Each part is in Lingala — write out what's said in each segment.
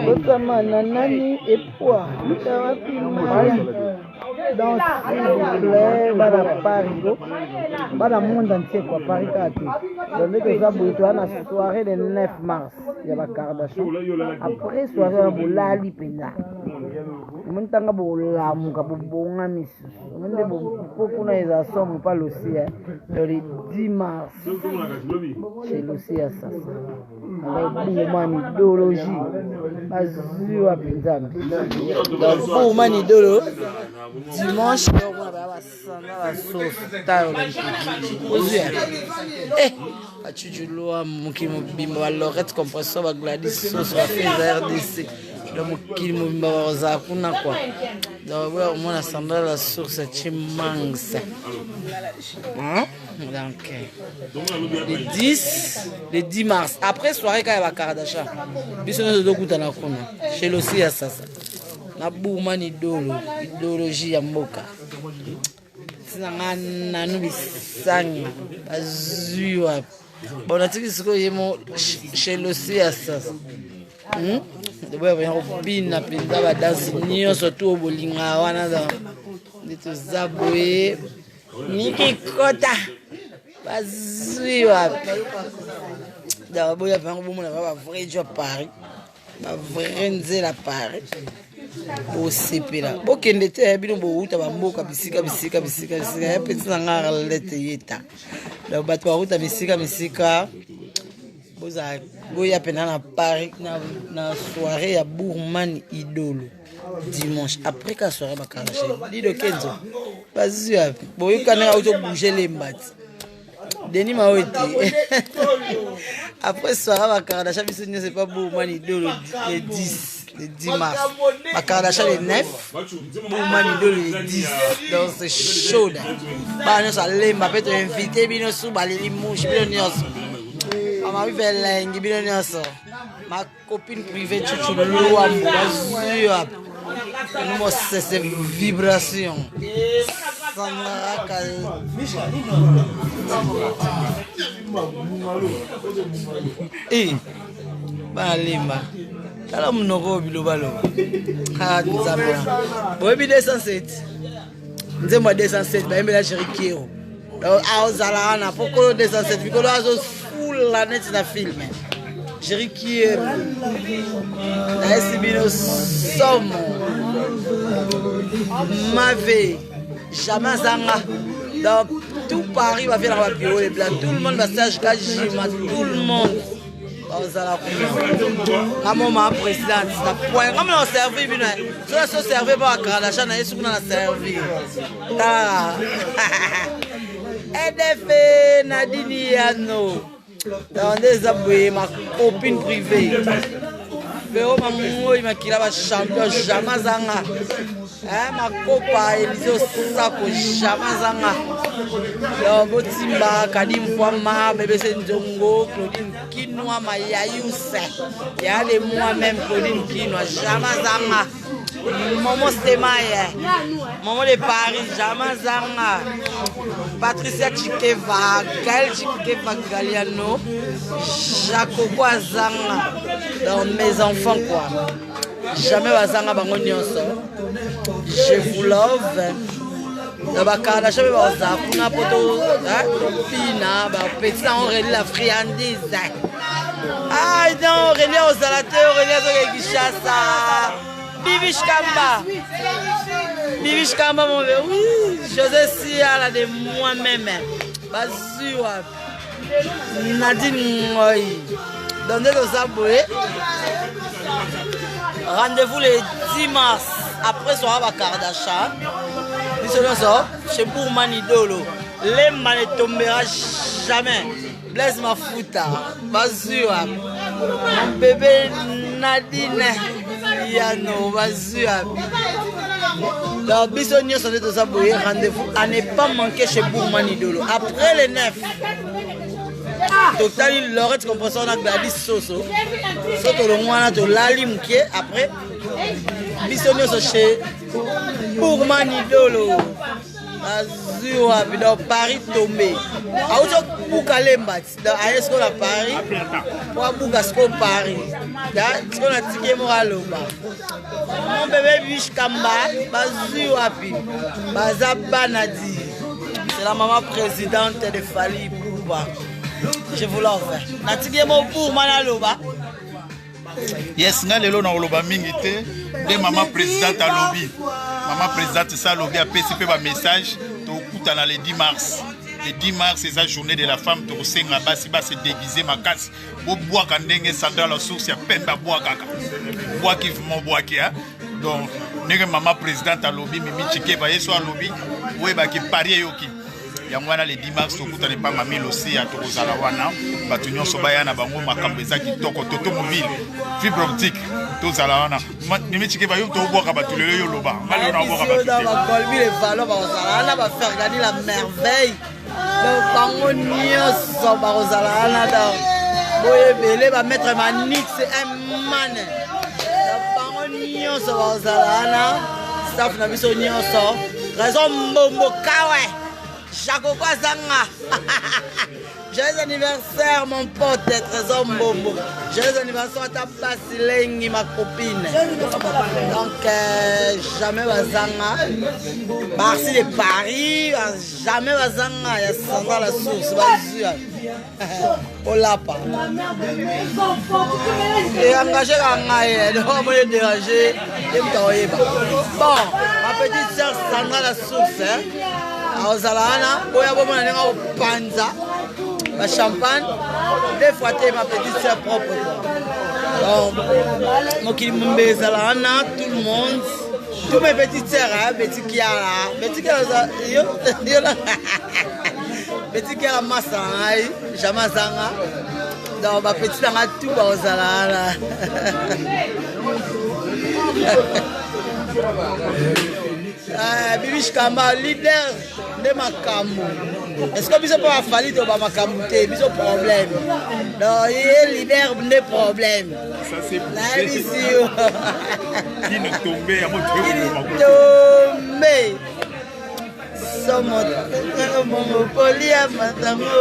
Botama na nani epoa mutawa dans s'il vous plaît bana Paris bana monde entier quoi Paris kati donc que ça boito na soirée le 9 mars il y a la Kardashian après soirée na bolali penda muntanga bolamuka bobonga misusu munde bopokuna eza somme pas aussi le 10 mars chez Lucia Sasa Boumani idéologie azua pinzana donc Boumani idéolo dimanche on va basanga la sauce tayo ozua achujuloa mukimo bimba ba Lorette compresseur ba Gladys sauce ba feza RDC le mukimo bimba ba za kuna kwa donc on mona sanda la source chimangsa donc le 10 mars après soirée quand il va Kardashian biso do kutana kuna chez Lucia Sasa na Boumani idéologie ya mboka sinangana no bisanga azua bona tiki siko yemo chez Lucia Sasa de boya bien bina pinda ba danse nyo surtout bolinga wana da ndito zaboye niki kota bazua da boya bien bomona ba vrai job Paris ba vrai nzela Paris au sepela bokende te bino bo uta ba mboka bisika ya petisa ngara lete yeta da bato ba uta bisika boza boya pena na Paris na soirée ya Boumani idolo dimanche après ka soirée ba Kardashian dido kenzo bazua boyukana auto bouger les mbati Denis Maoete après soirée ba Kardashian biso c'est pas Boumani idolo le 10 mars ba Kardashian le 9 Boumani idolo le 10 donc c'est chaud ba no sa lemba peut inviter bino sou baleli mouche bino nyonso ma vive bino nyonso ma copine privée chuchulu ambo bazua nous c'est vibration balimba tala mnoko bilobalo nzamela boyebi 207 nzemba 207 bayembela Chéri Kiro aozala na pokolo 207 bikolo azo full la net na film Chéri Kiro na esibino somo mave jamais zanga dans tout Paris va faire la bureau les blancs tout le monde va stage Kajima tout le monde ozala kuna maman présidente na point comme on servi bino ça se servait pas Kardashian na yesu kuna servi ta EDF Nadine Yano dans des aboués ma copine privée Véro mamango imakila ba champion Jamazanga ma copa Eliseo Sako Jamazanga yo botimba Kadim Fwama bébé Senjongo Claudine Kinwa Mayayuse ya de moi-même Claudine Kinwa Jamazanga Momo Stemaye Momo de Paris Jamazanga Patricia Chikeva Gaël Chikeva Galiano Jacobo Azanga dans mes enfants quoi jamais bazanga bango nyonso je vous love na bakala jamais baza kuna poto pina ba petit on relie la friandise non relie aux salateurs relie aux Kishasa Bibish Kamba mon vieux oui José Siala de moi-même bazua Nadine Ngoy donnez nos abonnés. Rendez-vous le 10 mars après soir à Kardashian. Chez Boumani idolo. L'emma ne tombera jamais. Blaise Mafuta. Bazua. Mon bébé Nadine Yano. Bazua. Donc, bisogno sont des abonnés. Rendez-vous à ne pas manquer chez Boumani idolo. Après le 9. Totali Lorette compresseur na Gladys Soso soto le mwana to lali mukie après bisonyo so chez Boumani idolo Azua, dans Paris tombé. Aoucho Boukalemba, dans Aesco la Paris. Pour Boukasco Paris. Ce qu'on a tiqué Moraloba. Mon bébé Biche Kamba, Bazua Pi, Bazabanadi. C'est la maman présidente de Fali Bouba. Je vous l'offre. Natiqué mon pour Manaloba. Yes, nga lelo na oloba mingi te de maman présidente à lobby. Maman présidente ça lobby a PCP ba message to kutana le 10 mars. Le 10 mars c'est la journée de la femme to senga basi se déguiser makasi. Bo bois kandenge Sandra la source ya pemba bois kaka. Bois qui mo bois ki hein. Donc nenge maman présidente à lobby mimi chike ba yeso à lobby we ba ki parier yoki. Yangwana le 10 mars to kutana pa mami losi ya to kozala wana. Batu nyonso baya na bango makambo eza kitoko toto mobile fibre optique to zala wana mimi chike ba yo to boka batu lelo yo loba ngalo na boka batu dans ma colbi les valeurs ba zala wana ba faire gagner la merveille donc bango nyonso ba zala wana donc boye belé ba mettre manix un man bango nyonso ba zala wana staff na biso nyonso raison mbombo kawe Jaco Kwazanga. Joyeux anniversaire mon pote, Trésor Mbombo. Joyeux anniversaire à ta Basilengi, ma copine. Donc, jamais Bazanga. Merci de Paris, jamais Bazanga. Il y a Sandra la source, Bazua. Olapa. Et engagé Rangaye, ne va pas déranger. Bon, ma petite soeur Sandra la source. Aozalana, Boya Bomana Panza, la champagne, des fois ma petite soeur propre. Donc, Mokimbe Zalana, tout le monde, tous mes petites soeurs, Betty Kiara, Betty Kiara Massangai, Jamazanga, donc ma petite soeur, tout Aozalana. Bibiche Kamba, leader de Makambo. Est-ce que vous avez fallu de Makambo? Vous avez problème. Non, il est leader de problème. Ça c'est la vision. Qui ne tombait à mon tombé. Mon poli à Matambo.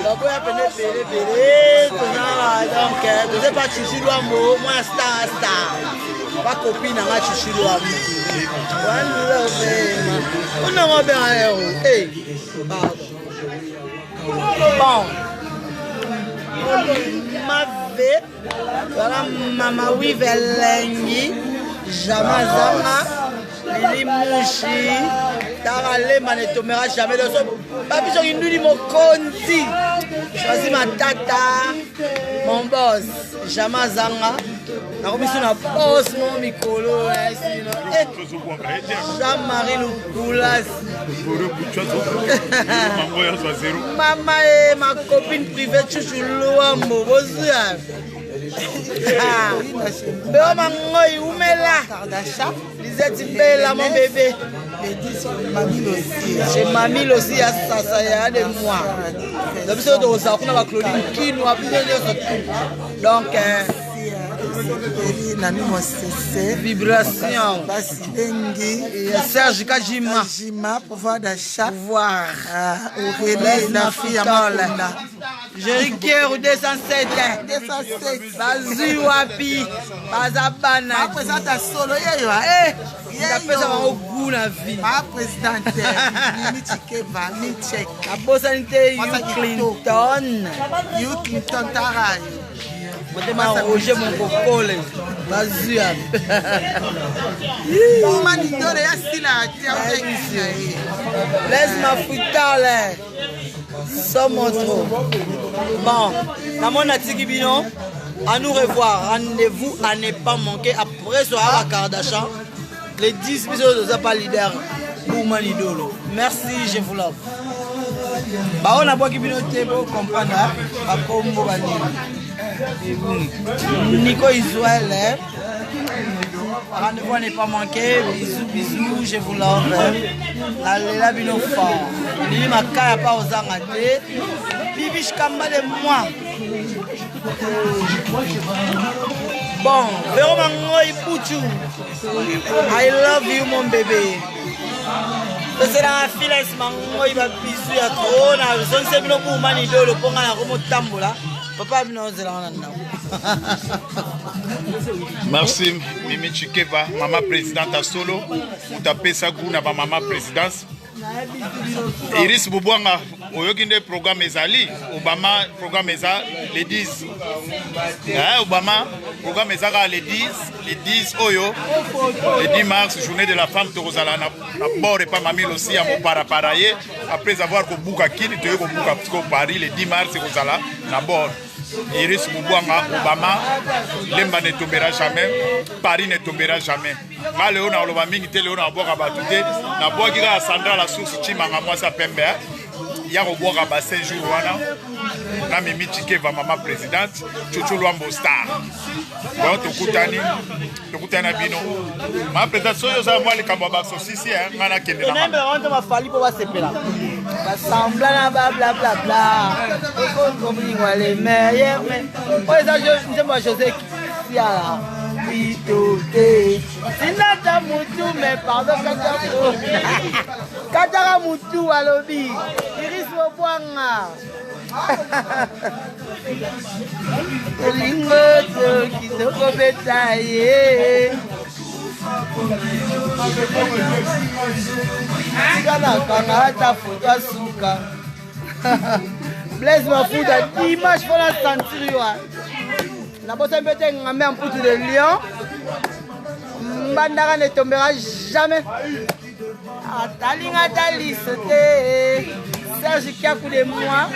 Donc, vous n'êtes pas Chichi Luambo, moi star. Pas copine à Chichi Luambo. On a bien un héros. Bon. Voilà Mama Wivelengi, Jamazama, Lili Mouchi, Tarale Manetomera, jamais de son. Papi, j'ai une nuit mon conti. Choisis ma tata, mon boss, Jamazanga. Nakomiso na boss mon mikolo Jean-Marie Loukoulas. Maman et ma copine privée Chouchou Luambo. Bonsoir. Beomangoy Oumela. Lisette Bella mon bébé. J'ai mamie aussi à ça y a des mois. Donc vibration. Serge Kajima, pouvoir d'achat. Pouvoir. La fille à Mola. Jériquer ou 207. 207. Bazu Wapi. Bazabana. Présente à solo. Il a fait ça au goût la vie. Ma présidente. La bosanité Clinton. Clinton Taray. Je vais m'arroger mon cocole. Vas-y. Laisse-moi foutre. Sommes trop. Bon, dans mon atigibino, à nous revoir. Rendez-vous à ne pas manquer après ce soir à Kardashian. Les 10 bisous de pas leader pour Manidolo. Merci, je vous love. Bah on a pas qui binoté pour comprendre. Pas comme Nico Israël. Rendez-vous à ne pas manquer. Bisous, bisous, je vous love. La bino fort. Lili Makaya pas aux angate. Bibiche Kamba de moi. Bon, Véro Mangoy Pouchou. I love you, mon bébé. C'est la finesse, Mangoy va bisou à Corona. Je ne sais pas pour Manido, le ponga la remote tambola. Papa, nous allons. Merci, Mimi Chikeva, maman présidente à Solo. Vous tapez ça, Gouna, maman présidence. Iris Boubouanga, Oyokinde programme Ezali, Obama programme Eza, les 10. Obama programme Eza, les 10 Oyo, les 10 mars, journée de la femme de Rosala, d'abord et pas mamie aussi à mon paraparaye, après avoir que Bouka Kili, tu es au Bouka Paris, les 10 mars, Rosala, d'abord. Iris Boubouanga, Obama, Lemba ne tombera jamais, Paris ne tombera jamais. Ma Léon a l'obaming, Léon a boire à Batouté, n'a boire à Sandra la source, Chimanga, moi ça pembe. Il y a boire à Bassin Jouana, na Mimi Chikeva, maman présidente, Chuchu Luambo Star. Bon, Tokutani Bino. Ma présidente, soyo za moi les Kambabak Sosisi, Mana Kende. On aime rendre ma famille pour voir ces là. Semblant blablabla. On comprend les meilleurs, mais. Oh, ça, je moi José qui a là. Sinata Moutou, mais pardon, Katara Moutou, Alobi. Iris Wobouanga. Lingoto, Kitoko Betaye. Kana hata photo asuka. Blaise Mafuta, dimanche pour la ceinture. La botte mbete ngame en poutre de lion. Mbandara ne tombera jamais. Atalinga talisete. Serge Kiakou de moi.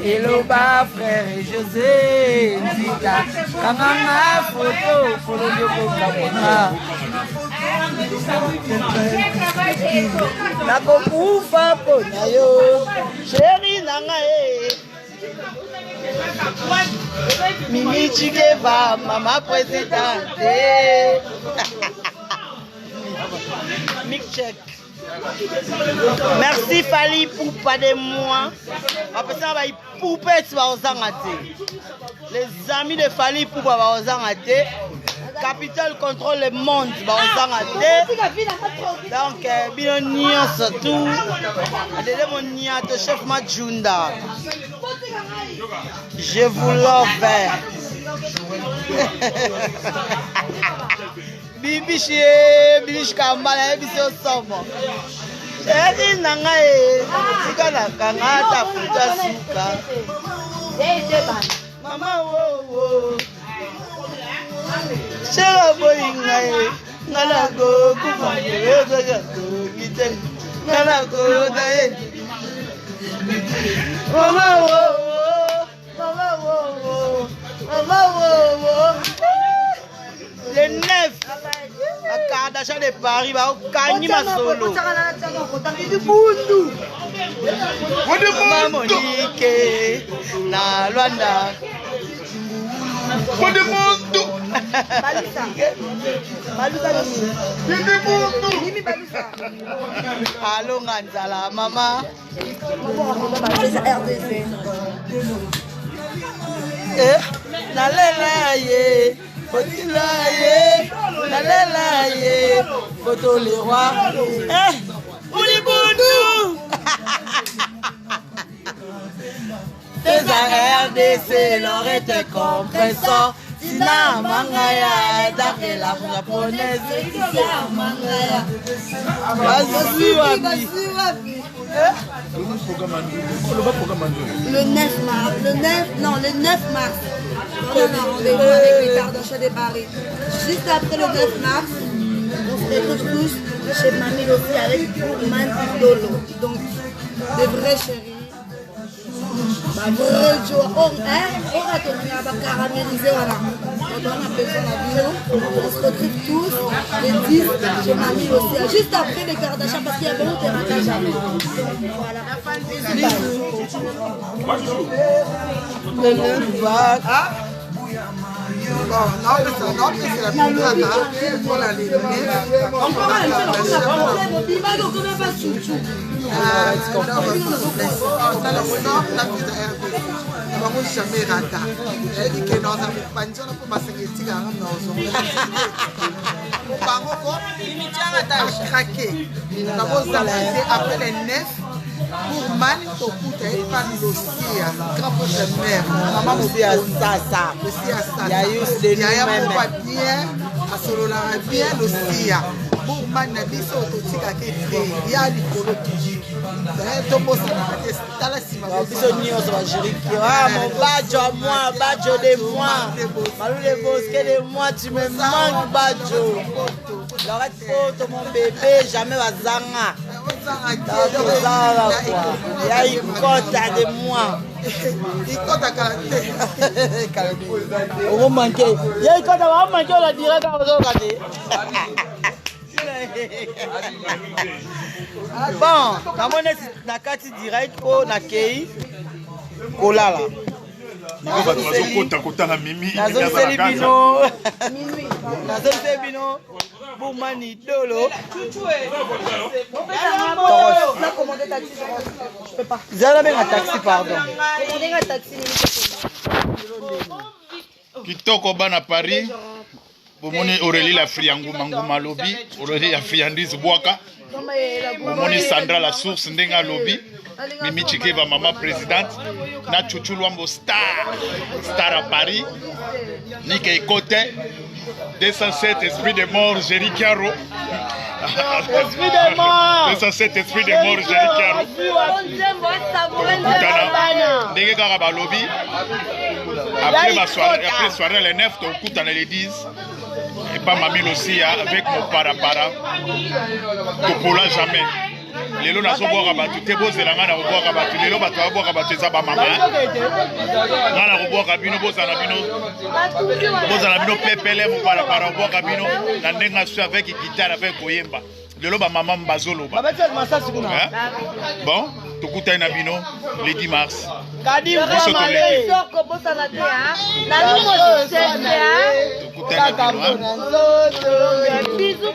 Eloba frère José Nzita. Kamanga photo Yoko Kamona. Nakokufa pona yo. Chéri nanga Mimi Chikeva, maman présidente. Mic check. Merci Fali pour pas de moi. Après ça, va y pouper les amis de Fali pour pas Capital contrôle le monde. Donc, bien surtout. Mon chef Majunda. Je vous love. Bibiche Kambala, Bibiche Osomo. Chéri Nangae, Sikana Kangata Futa Suka. Mama wo. Chéri Boyingae, Nanago, Kumaye, Gite, Nanago, Dae. Mama wo. Le 9 à Kardashian de Paris va au Kanima Solo. Monique na Luanda. Allô Nganzala, maman. Nalela ye, Fotila ye, Nalela ye, Foto le roi. Oulibondou. Tes RDC, leur était compresseur. Sina mangaya, d'après la japonaise. Mangaya. Vas-y, wapi. Le 9 mars. Le 9 mars. On a un rendez-vous avec les Kardashian de Paris. Juste après le 9 mars, on se retrouve tous chez Mamie aussi avec Bourman Dolo. Donc, des vrais chéris. Vrai joie. On a caramélisé, voilà. Quand on a besoin de bio, on se retrouve tous les 10 chez Mamie aussi. Juste après les Kardashian parce qu'il y a beaucoup de terrain jamais. Voilà. Le 9 va. bango jamais rata elle que dans un panzo na pour basengeti kanga nozo bango ko craqué bango zalate après les 9 pour mani tokuta epa losia grand de mère maman aussi à ça aussi à ça ya yus de nous-mêmes bien asolola bien losia pour mani na biso totika ke te ya likolo kijiki to bosa na test tala sima biso nyonso ba jiriki ah mon badjo à moi badjo de moi malou les bosquets de moi tu me manques badjo l'arrête photo mon bébé jamais bazanga il y a une cote de moi. On va manquer. Il y a une cote à manquer, on la dirait quand on va regarder. Bon, quand on est dans la carte direct, on a Kei, Kolala. Boumani Dolo. Zala ben un taxi, pardon. Kitoko bana Paris. Bomoni Aurélie la friangu manguma lobby. Aurélie la friandise boaka. Bomoni Sandra la source ndenga lobby. Mimi Chikeva maman présidente. Na Chuchu Luambo star à Paris. Nike Ekote. 207 esprit de mort, Jerry Caro. Esprit de mort. 207 esprit de mort, Jerry Caro. Ndenge kaka balobi. Après soirée les 9, on les 10. Et pas Mamine aussi avec mon para-para. Topola jamais. Lelo na so boka batu te bozela ngana ko boka batu lelo batu ba boka batu za ba mama ngana ko boka bino bozala bino pepele mo para boka bino na ndenga su avec guitare avec koyemba lelo ba mama mbazolo ba bon tokuta na bino le 10 mars kadi soko bosana te na numo sese tokuta na bino bisous